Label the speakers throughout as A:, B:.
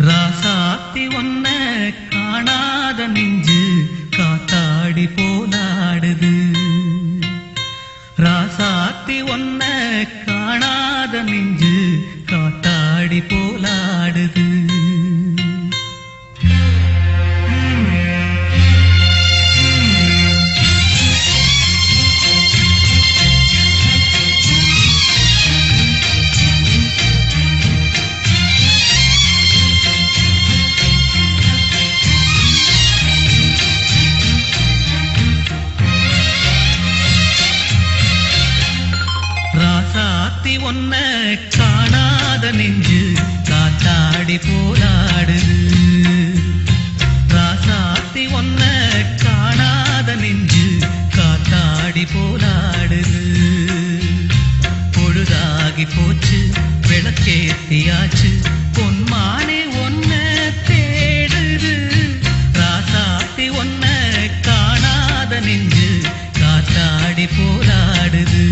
A: ராசாத்தி ஒன்ன காணாத நெஞ்சு காத்தாடி போலாடுது. ராசாத்தி ஒன்ன காணாத நெஞ்சு காத்தாடி போலாடுது. ராசாத்தி ஒன்ன காணாத நெஞ்சு காத்தாடி போலாடுது. ராசாத்தி ஒன்ன காணாத நெஞ்சு காத்தாடி போலாடுது. பொழுதாகி போச்சு விளக்கேத்தியாச்சு பொன்மானே ஒன்ன தேடுது. ராசாத்தி ஒன்ன காணாத நெஞ்சு காத்தாடி போலாடுது.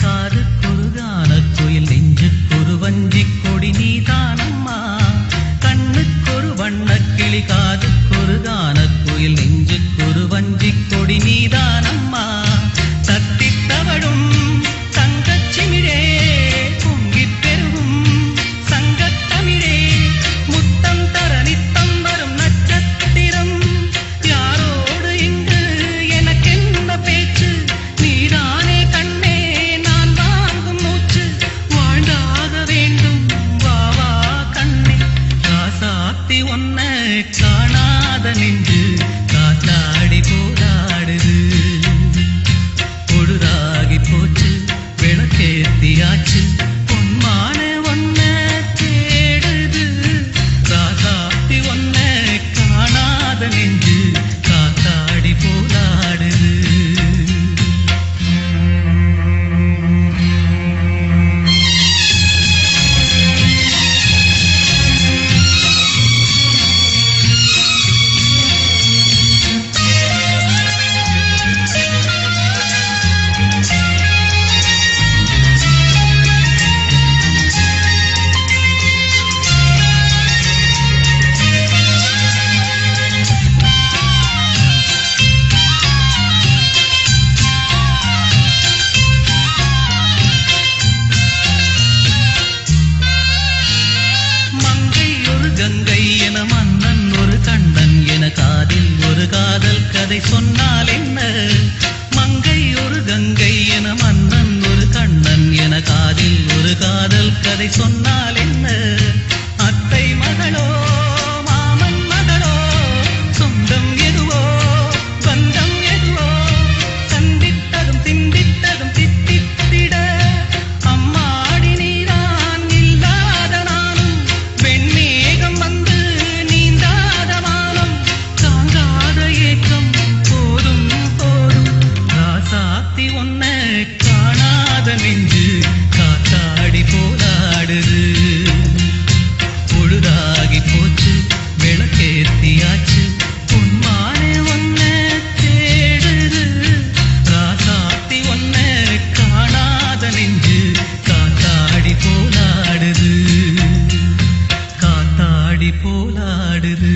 A: காதுக்கொரு கானக்குயில் நெஞ்சுக்கொரு வஞ்சிக் கொடி நீதானம்மா. கண்ணுக்கொரு வண்ணக்கிளி காதுக்கொரு கானக்குயில் நெஞ்சுக்கொரு வஞ்சிக் கொடி நீதானம்மா. தத்தித் தவழும் தங்கச்சிமிழே பொங்கிப் பெருகும் சங்கத்தமிழே முத்தம் தர நித்தம் வரும் நட்சத்திரம். யாரோடு இங்கு எனக்கென்ன பேச்சு நீதானே கண்ணே ஒன்ன காணாத நெஞ்சு காத்தாடி போலாடுது. பொழுதாகி போச்சு விளக்கேத்தியாச்சு பொன்மான ஒன்ன தேடுது. ராசாத்தி ஒன்ன காணாத நெஞ்சு காத்தாடி போலாடுது. கங்கை என மன்னன் ஒரு கண்ணன் என காதில் ஒரு காதல் கதை சொன்னால் என்ன? மங்கை ஒரு கங்கை என மன்னன் ஒரு கண்ணன் என காதில் ஒரு காதல் கதை சொன்னால் என்ன? அத்தை மகளோ மாமன் மகளோ சொந்தம் எதுவோ பந்தம் எதுவோ சந்தித்ததும் சிந்தித்ததும் தித்தித்திட அம்மாடி நீதான் இல்லாத நானும் வெண்ணே வந்து நீந்தாத மானம் தாங்காத ஏக்கம் போதும் போதும். ராசாத்தி ஒன்ன காணாத நெஞ்சு காத்தாடி போலாடுது. பொழுதாகி போச்சு விளக்கேத்தியாச்சு பொன்மானே ஒன்ன தேடுது. ராசாத்தி ஒன்ன காணாத நெஞ்சு காத்தாடி போலாடுது. காத்தாடி போலாடுது.